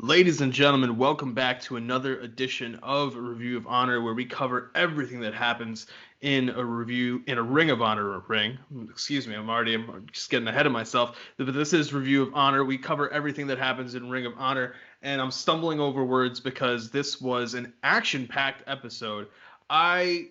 Ladies and gentlemen, welcome back to another edition of Review of Honor, where we cover everything that happens in a Ring of Honor ring. Excuse me, I'm just getting ahead of myself. But this is Review of Honor. We cover everything that happens in Ring of Honor, and I'm stumbling over words because this was an action-packed episode. I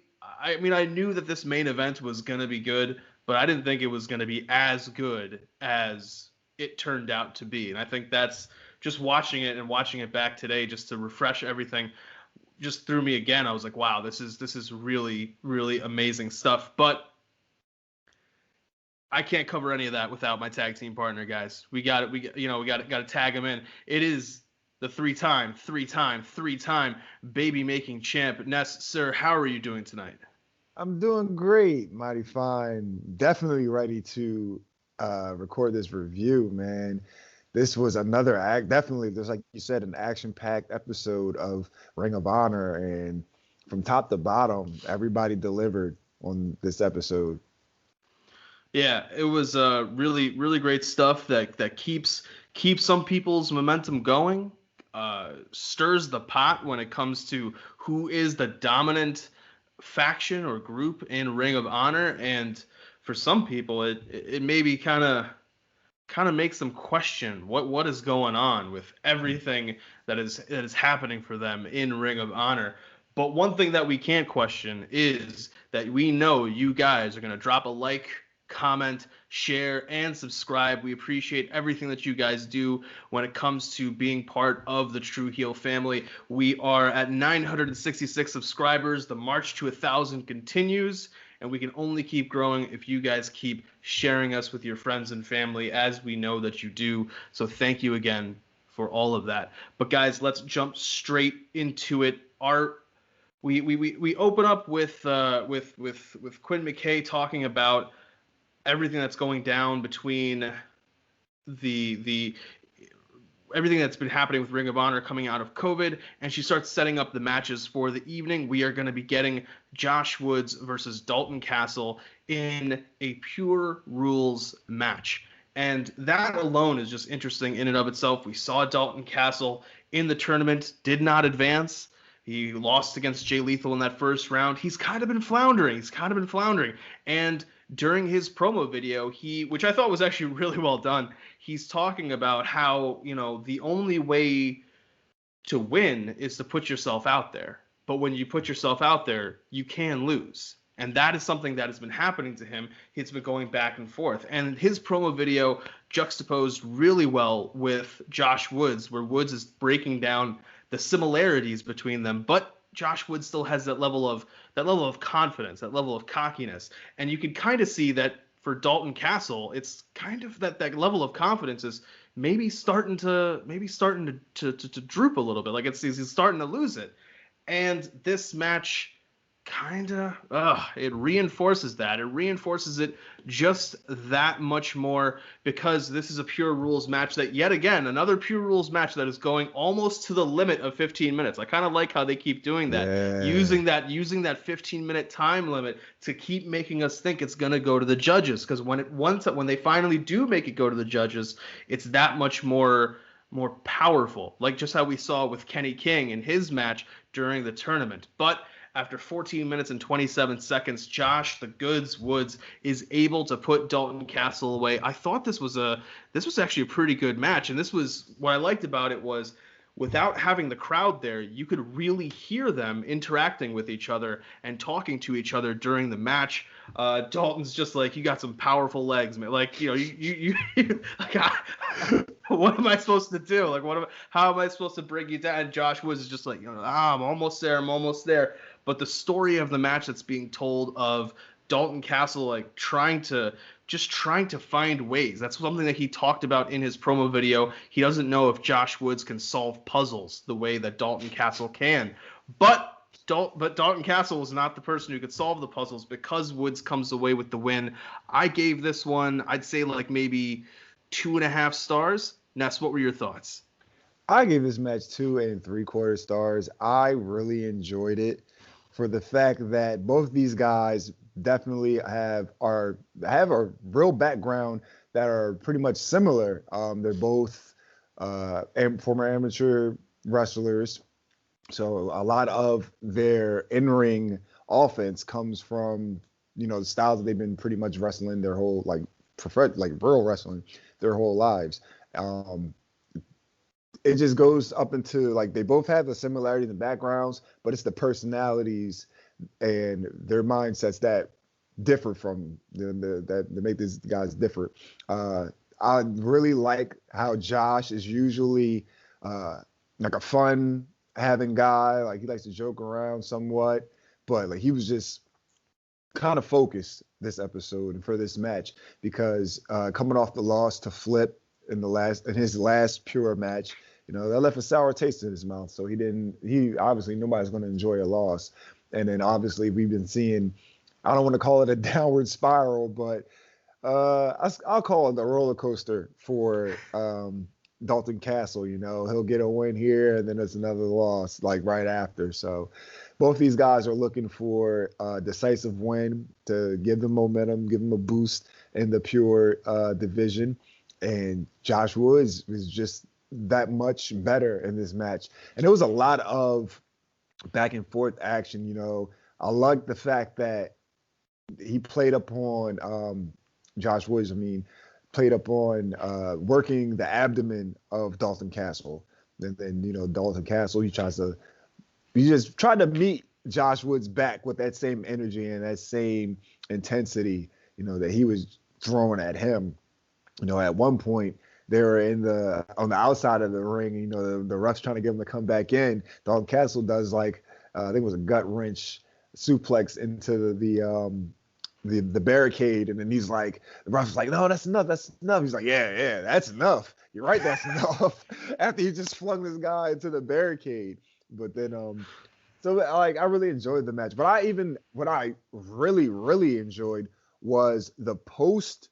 mean, I knew that this main event was gonna be good, but I didn't think it was gonna be as good as it turned out to be, and I think that's just watching it and watching it back today just to refresh everything just threw me again. I was like, wow, this is really, really amazing stuff. But I can't cover any of that without my tag team partner, guys. We got it. We got to tag him in. It is the three-time baby making champ, Ness. Sir, how are you doing tonight? I'm doing great, mighty fine. Definitely ready to record this review, man. This was another definitely, just like you said, an action-packed episode of Ring of Honor, and from top to bottom, everybody delivered on this episode. Yeah, it was really, really great stuff that keeps some people's momentum going, stirs the pot when it comes to who is the dominant faction or group in Ring of Honor, and for some people, it maybe kind of makes them question what is going on with everything that is happening for them in Ring of Honor. But one thing that we can't question is that we know you guys are going to drop a like, comment, share, and subscribe. We appreciate everything that you guys do when it comes to being part of the True Heel family. We are at 966 subscribers. The march to 1,000 continues, and we can only keep growing if you guys keep sharing us with your friends and family, as we know that you do. So thank you again for all of that. But guys, let's jump straight into it. We open up with Quinn McKay talking about everything that's going down between the everything that's been happening with Ring of Honor coming out of COVID, and she starts setting up the matches for the evening. We are going to be getting Josh Woods versus Dalton Castle in a Pure Rules match. And that alone is just interesting in and of itself. We saw Dalton Castle in the tournament, did not advance. He lost against Jay Lethal in that first round. He's kind of been floundering. And during his promo video, which I thought was actually really well done, he's talking about how, the only way to win is to put yourself out there. But when you put yourself out there, you can lose. And that is something that has been happening to him. He's been going back and forth. And his promo video juxtaposed really well with Josh Woods, where Woods is breaking down the similarities between them, but Josh Woods still has that level of confidence, that level of cockiness, and you can kind of see that for Dalton Castle, it's kind of that level of confidence is maybe starting to droop a little bit, like he's starting to lose it, and this match it reinforces that. It reinforces it just that much more, because this is a Pure Rules match that, yet again, another Pure Rules match that is going almost to the limit of 15 minutes. I kind of like how they keep doing that, using that 15-minute time limit to keep making us think it's going to go to the judges, because when they finally do make it go to the judges, it's that much more powerful, like just how we saw with Kenny King in his match during the tournament. But after 14 minutes and 27 seconds, Josh the Goods Woods is able to put Dalton Castle away. I thought this was actually a pretty good match, and this was what I liked about it was, without having the crowd there, you could really hear them interacting with each other and talking to each other during the match. Dalton's just like, you got some powerful legs, man. Like, you like, what am I supposed to do? Like, how am I supposed to bring you down? And Josh Woods is just like, I'm almost there. But the story of the match that's being told of Dalton Castle, like trying to find ways. That's something that he talked about in his promo video. He doesn't know if Josh Woods can solve puzzles the way that Dalton Castle can. But Dalton Castle was not the person who could solve the puzzles, because Woods comes away with the win. I gave this one, I'd say, like maybe 2.5 stars. Ness, what were your thoughts? I gave this match 2 3/4 stars. I really enjoyed it for the fact that both these guys definitely have a real background that are pretty much similar. They're both and former amateur wrestlers. So a lot of their in-ring offense comes from, the styles that they've been pretty much wrestling their whole, like, preferred, like real wrestling their whole lives. Um, it just goes up into, like, they both have the similarity in the backgrounds, but it's the personalities and their mindsets that differ from that make these guys different. I really like how Josh is usually like a fun having guy. Like, he likes to joke around somewhat, but like he was just kind of focused this episode and for this match because coming off the loss to Flip in his last pure match, that left a sour taste in his mouth. So he obviously nobody's going to enjoy a loss. And then obviously we've been seeing, I don't want to call it a downward spiral, but I'll call it the roller coaster for Dalton Castle. He'll get a win here and then it's another loss like right after. So both these guys are looking for a decisive win to give them momentum, give them a boost in the pure division. And Josh Woods was just that much better in this match. And there was a lot of back and forth action. I like the fact that he played up on Josh Woods, played up on working the abdomen of Dalton Castle. And then, Dalton Castle, he just tried to meet Josh Woods back with that same energy and that same intensity, that he was throwing at him. At one point, they were on the outside of the ring, the ref's trying to get him to come back in. Dalton Castle does I think it was a gut wrench suplex into the barricade, and then he's like, the ref's like, no, that's enough. He's like, yeah, that's enough. You're right, that's enough. After he just flung this guy into the barricade. But then, so I really enjoyed the match. But what I really, really enjoyed was the post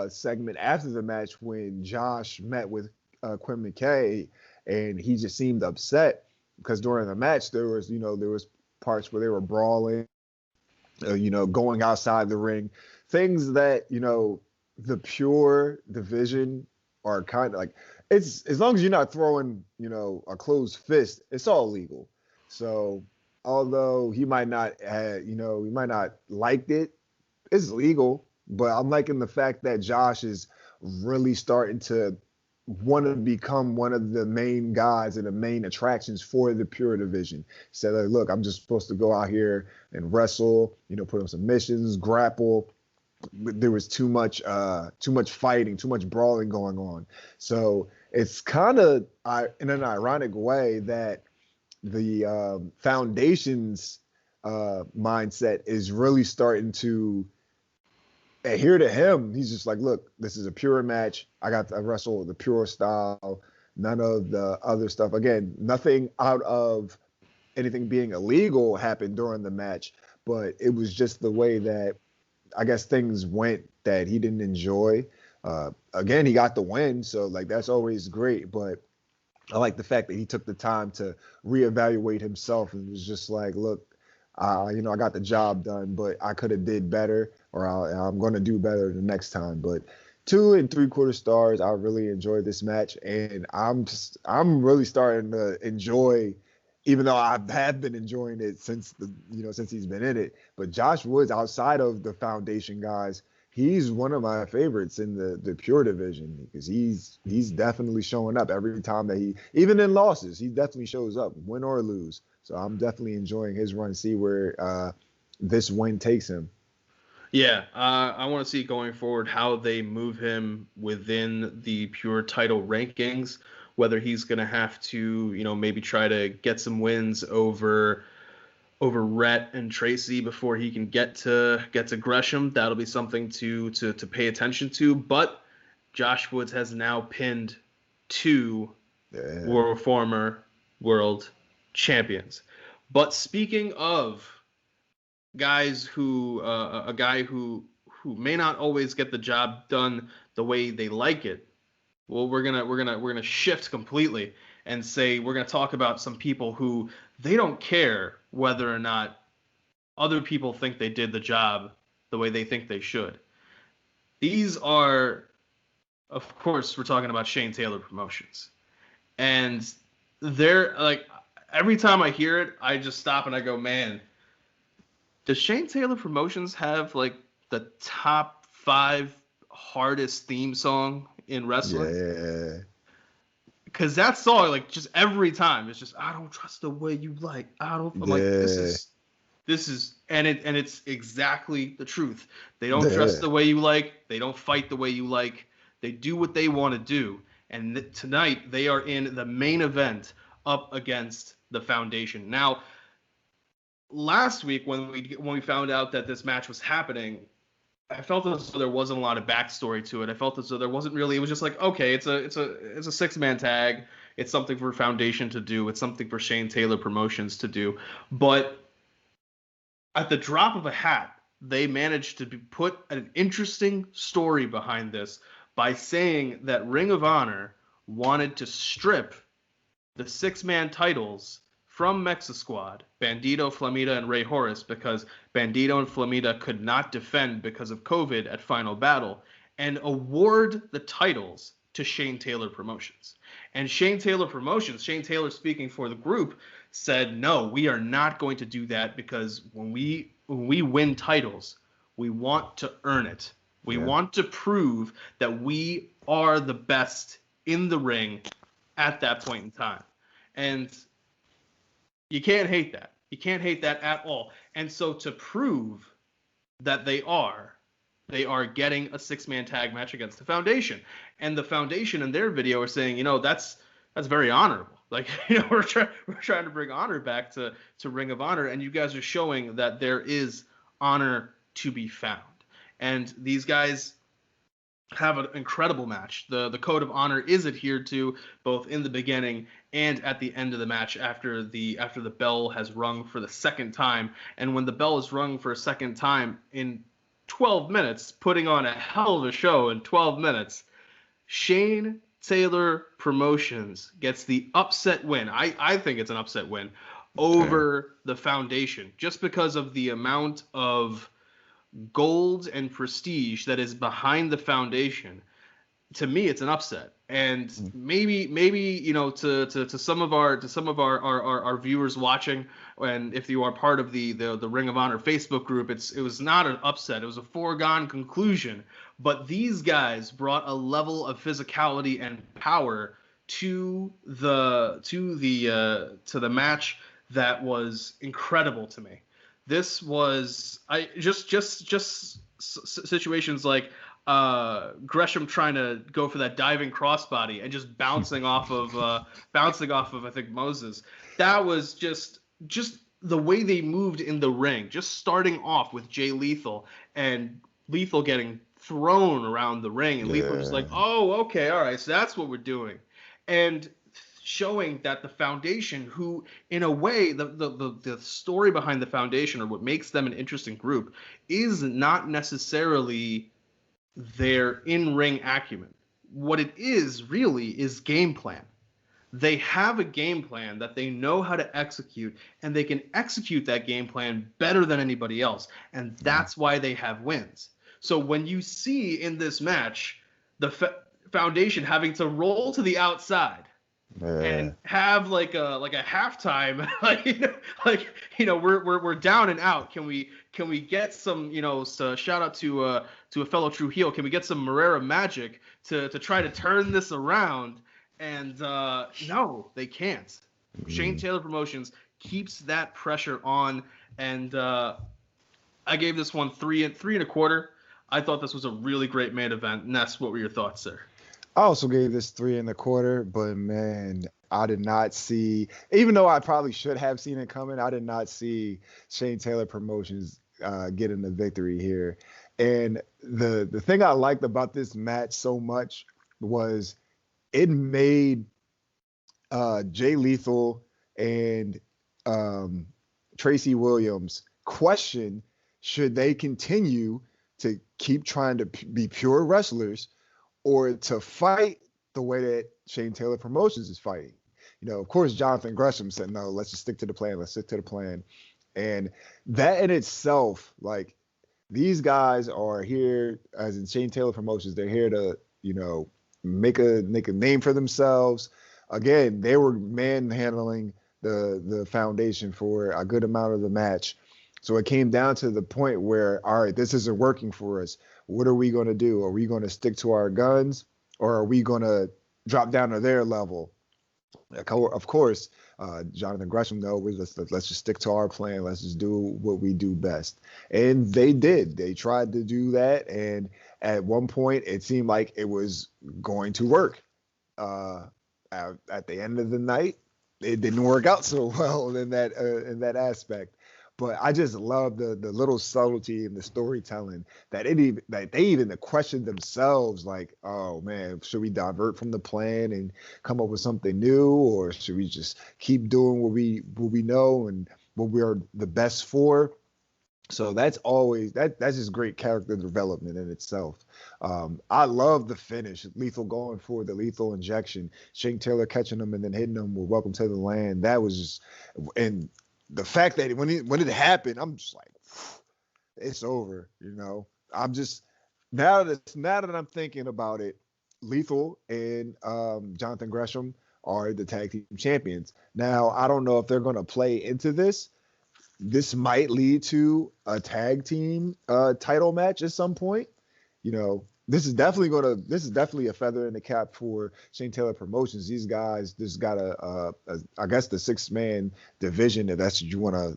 segment after the match when Josh met with Quinn McKay, and he just seemed upset because during the match there was parts where they were brawling, going outside the ring, things that the pure division are kind of like, it's as long as you're not throwing a closed fist, it's all legal. So although he might not liked it, it's legal. But I'm liking the fact that Josh is really starting to want to become one of the main guys and the main attractions for the pure division. He said, like, look, I'm just supposed to go out here and wrestle, put on submissions, grapple. There was too much fighting, too much brawling going on. So it's kind of in an ironic way that the Foundation's mindset is really starting to adhere to him. He's just like, look, this is a pure match. I got to wrestle the pure style, none of the other stuff. Again, nothing out of anything being illegal happened during the match, but it was just the way that I guess things went that he didn't enjoy. Again, he got the win, so like that's always great. But I like the fact that he took the time to reevaluate himself and was just like, look, I got the job done, but I could have did better, or I'm going to do better the next time. But 2 3/4 stars. I really enjoyed this match, and I'm really starting to enjoy, even though I have been enjoying it since he's been in it. But Josh Woods, outside of the Foundation guys, he's one of my favorites in the pure division because he's definitely showing up every time that even in losses, he definitely shows up, win or lose. So I'm definitely enjoying his run, see where this win takes him. Yeah, I want to see going forward how they move him within the pure title rankings, whether he's going to have to, maybe try to get some wins over Rhett and Tracy before he can get to Gresham. That'll be something to pay attention to. But Josh Woods has now pinned 2 former world champions. But speaking of guys who a guy who may not always get the job done the way they like it, well, we're gonna shift completely and say we're gonna talk about some people who they don't care whether or not other people think they did the job the way they think they should. These are of course, we're talking about Shane Taylor Promotions. And they're like, every time I hear it, I just stop and I go, man, does Shane Taylor Promotions have like the top 5 hardest theme song in wrestling? Yeah. Because that song, like, just every time, it's just, I don't trust the way you like. I'm like, Yeah. this is, and it's exactly the truth. They don't dress Yeah. the way you like. They don't fight the way you like. They do what they want to do. And tonight they are in the main event up against the Foundation. Now, last week when we found out that this match was happening, I felt as though there wasn't a lot of backstory to it. I felt as though there wasn't really. It was just like, okay, it's a 6-man tag. It's something for Foundation to do. It's something for Shane Taylor Promotions to do. But at the drop of a hat, they managed to put an interesting story behind this by saying that Ring of Honor wanted to strip the 6-man titles from Mexa Squad, Bandito, Flamita, and Rey Horus, because Bandito and Flamita could not defend because of COVID at Final Battle, and award the titles to Shane Taylor Promotions. And Shane Taylor Promotions, Shane Taylor speaking for the group, said, no, we are not going to do that, because when we win titles, we want to earn it. We want to prove that we are the best in the ring at that point in time. And you can't hate that. You can't hate that at all. And so to prove that they are getting a 6-man tag match against the Foundation. And the Foundation in their video are saying, that's very honorable. Like, we're trying to bring honor back to Ring of Honor, and you guys are showing that there is honor to be found. And these guys have an incredible match. The code of honor is adhered to both in the beginning and at the end of the match after the bell has rung for the second time. And when the bell is rung for a second time in 12 minutes, putting on a hell of a show in 12 minutes, Shane Taylor Promotions gets the upset win. I think it's an upset win over the Foundation, just because of the amount of gold and prestige that is behind the Foundation. To me, it's an upset. And maybe to some of our viewers watching, and if you are part of the Ring of Honor Facebook group, it was not an upset. It was a foregone conclusion. But these guys brought a level of physicality and power to the match that was incredible to me. This was just situations like Gresham trying to go for that diving crossbody and just bouncing off of I think Moses. That was just the way they moved in the ring. Just starting off with Jay Lethal and Lethal getting thrown around the ring, and Lethal was like, "Oh, okay, all right, so that's what we're doing," and showing that the Foundation, who in a way the story behind the Foundation, or what makes them an interesting group, is not necessarily their in-ring acumen. What it is really is game plan. They have a game plan that they know how to execute, and they can execute that game plan better than anybody else, and that's why they have wins. So when you see in this match the Foundation having to roll to the outside and have like a halftime, we're down and out. Can we get some, so shout out to a fellow true heel. Can we get some Marrera magic to try to turn this around? And no, they can't. Shane Taylor Promotions keeps that pressure on, and I gave this one 3.25. I thought this was a really great main event. Ness, what were your thoughts, sir? I also gave this 3.25, but man, I did not see, even though I probably should have seen it coming, I did not see Shane Taylor Promotions getting the victory here. And the thing I liked about this match so much was it made Jay Lethal and Tracy Williams question, should they continue to keep trying to be pure wrestlers, or to fight the way that Shane Taylor Promotions is fighting. Of course, Jonathan Gresham said, no, let's just stick to the plan. Let's stick to the plan. And that in itself, these guys are here, as in Shane Taylor Promotions, they're here to, make a name for themselves. Again, they were manhandling the foundation for a good amount of the match. So it came down to the point where, all right, this isn't working for us. What are we going to do? Are we going to stick to our guns, or are we going to drop down to their level? Of course, Jonathan Gresham, though, let's just stick to our plan. Let's just do what we do best. And they did. They tried to do that. And at one point, it seemed like it was going to work. At the end of the night, it didn't work out so well in that aspect. But I just love the little subtlety in the storytelling that they even questioned themselves, like, oh man, should we divert from the plan and come up with something new, or should we just keep doing what we know and what we are the best for? So that's just great character development in itself. I love the finish. Lethal going for the lethal injection. Shane Taylor catching him and then hitting him with Welcome to the Land. That was just, and the fact that when it happened, I'm just like, it's over. I'm just now that I'm thinking about it, Lethal and Jonathan Gresham are the tag team champions. Now I don't know if they're going to play into this. This might lead to a tag team title match at some point. This is definitely a feather in the cap for Shane Taylor Promotions. These guys just got I guess the 6-man division, if that's what you want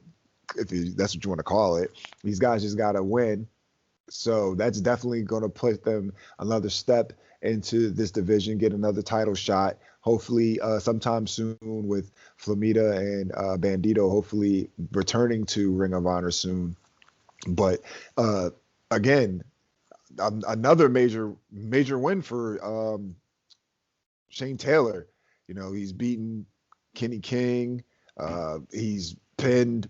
to call it. These guys just got to win. So that's definitely going to put them another step into this division, get another title shot, hopefully sometime soon with Flamita and Bandito, hopefully returning to Ring of Honor soon. But again, another major win for Shane Taylor. He's beaten Kenny King. He's pinned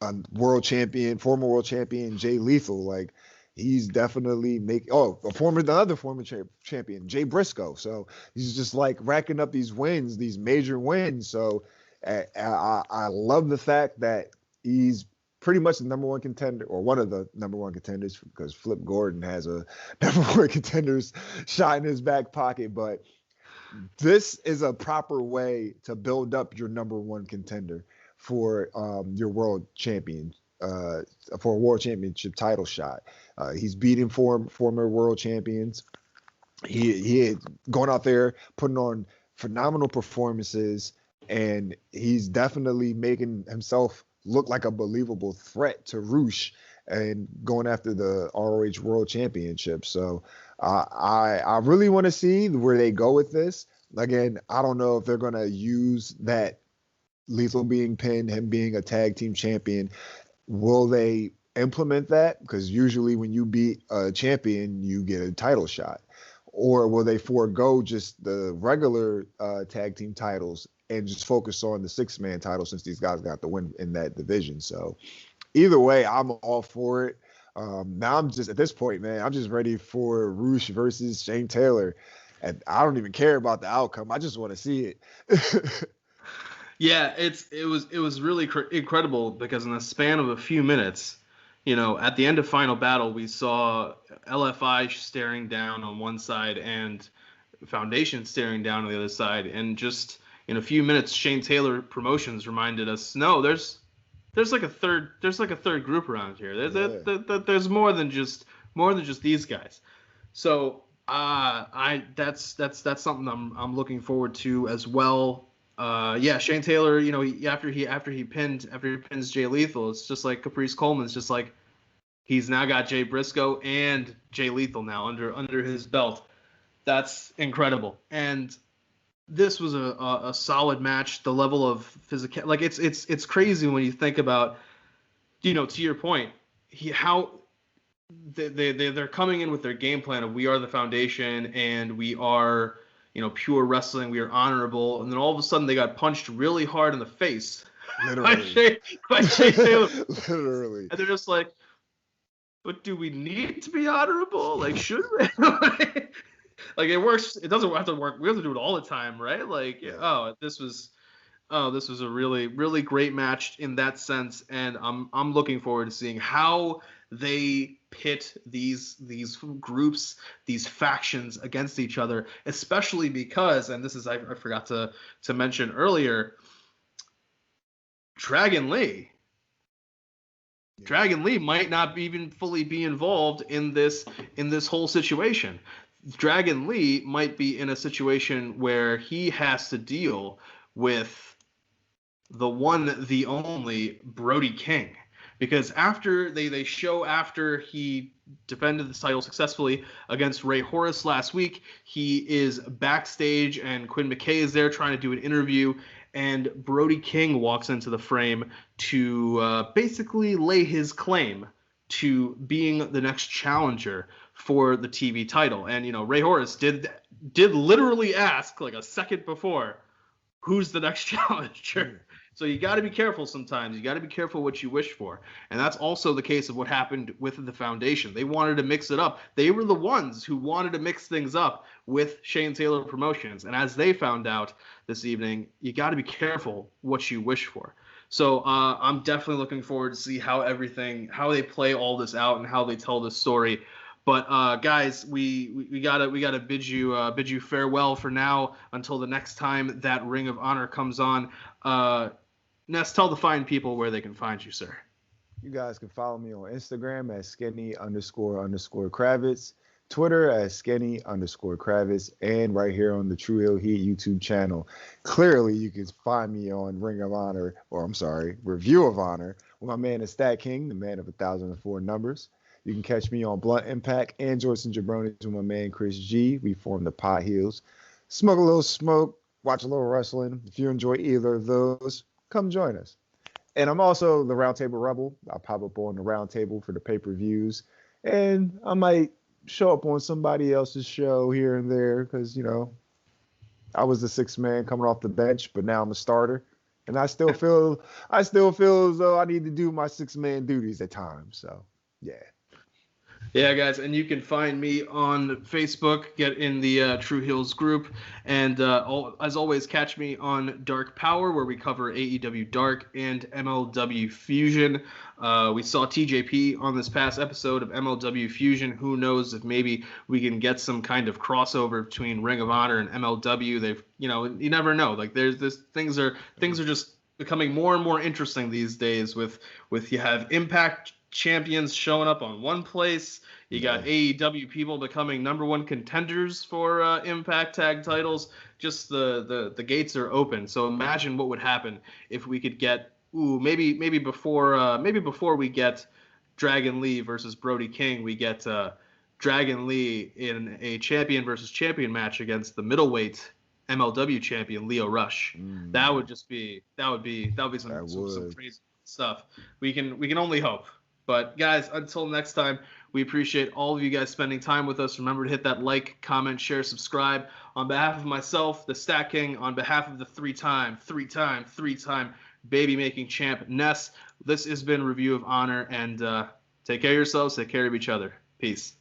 former world champion Jay Lethal. Like, he's definitely another former champion, Jay Briscoe. So he's just like racking up these wins, these major wins. So I love the fact that he's pretty much the number one contender, or one of the number one contenders, because Flip Gordon has a number one contender's shot in his back pocket. But this is a proper way to build up your number one contender for your world champion, for a world championship title shot. He's beating former world champions. He had gone out there putting on phenomenal performances, and he's definitely making himself look like a believable threat to Roosh and going after the ROH World Championship. So I really want to see where they go with this. Again, I don't know if they're going to use that Lethal being pinned, him being a tag team champion. Will they implement that? Because usually when you beat a champion, you get a title shot. Or will they forego just the regular tag team titles and just focus on the 6-man title, since these guys got the win in that division? So either way, I'm all for it. Now I'm just, at this point, man, I'm just ready for Roosh versus Shane Taylor. And I don't even care about the outcome. I just want to see it. Yeah, it was really incredible, because in the span of a few minutes, at the end of Final Battle, we saw LFI staring down on one side and Foundation staring down on the other side, and just in a few minutes, Shane Taylor Promotions reminded us, no, there's like a third group around here. There's more than just these guys. So that's something I'm looking forward to as well. Shane Taylor, after he pins Jay Lethal, it's just like Caprice Coleman's just like, he's now got Jay Briscoe and Jay Lethal now under his belt. That's incredible. And this was a solid match. The level of physical, like, it's crazy when you think about, to your point, how they're coming in with their game plan of, we are the Foundation and we are, pure wrestling, we are honorable, and then all of a sudden they got punched really hard in the face. Literally. by Shane Taylor. Literally. And they're just like, but do we need to be honorable? Like, should we? Like, it works. It doesn't have to work. We have to do it all the time, right? Like, yeah. This was a really, really great match in that sense, and I'm looking forward to seeing how they pit these groups, these factions against each other, especially because, and this is I forgot to mention earlier, Dragon Lee might not even fully be involved in this whole situation. Dragon Lee might be in a situation where he has to deal with the one, the only Brody King. Because after after he defended the title successfully against Ray Horace last week, he is backstage and Quinn McKay is there trying to do an interview, and Brody King walks into the frame to basically lay his claim to being the next challenger for the TV title. And, Ray Horace did literally ask like a second before, who's the next challenger? So you got to be careful sometimes. You got to be careful what you wish for. And that's also the case of what happened with the Foundation. They wanted to mix it up. They were the ones who wanted to mix things up with Shane Taylor Promotions. And as they found out this evening, you got to be careful what you wish for. So I'm definitely looking forward to see how they play all this out and how they tell this story. But guys, we gotta bid you farewell for now until the next time that Ring of Honor comes on. Ness, tell the fine people where they can find you, sir. You guys can follow me on Instagram at skinny__Kravitz, Twitter at skinny_Kravitz, and right here on the True Hill Heat YouTube channel. Clearly, you can find me on Review of Honor with my man, the StatKing, the man of 1,004 numbers. You can catch me on Blunt Impact and Joyce and Jabronis with my man, Chris G. We form the Pot Heels. Smoke a little smoke, watch a little wrestling. If you enjoy either of those, come join us. And I'm also the Roundtable Rebel. I'll pop up on the Roundtable for the pay-per-views. And I might show up on somebody else's show here and there because, I was the sixth man coming off the bench, but now I'm a starter. And I still feel as though I need to do my six-man duties at times. So, yeah. Yeah, guys, and you can find me on Facebook, get in the True Heels group, and as always, catch me on Dark Power, where we cover AEW Dark and MLW Fusion. We saw TJP on this past episode of MLW Fusion. Who knows if maybe we can get some kind of crossover between Ring of Honor and MLW. They've, you never know. Like there's this things are just becoming more and more interesting these days. With you have Impact champions showing up on one place. You got AEW people becoming number one contenders for Impact tag titles. Just the gates are open. So imagine what would happen if we could get maybe before we get Dragon Lee versus Brody King, we get Dragon Lee in a champion versus champion match against the middleweight MLW champion Lio Rush. That would be some crazy stuff. We can only hope. But guys, until next time, we appreciate all of you guys spending time with us. Remember to hit that like, comment, share, subscribe. On behalf of myself, the StatKing, on behalf of the three-time baby-making champ, Ness, this has been Review of Honor. And take care of yourselves, take care of each other. Peace.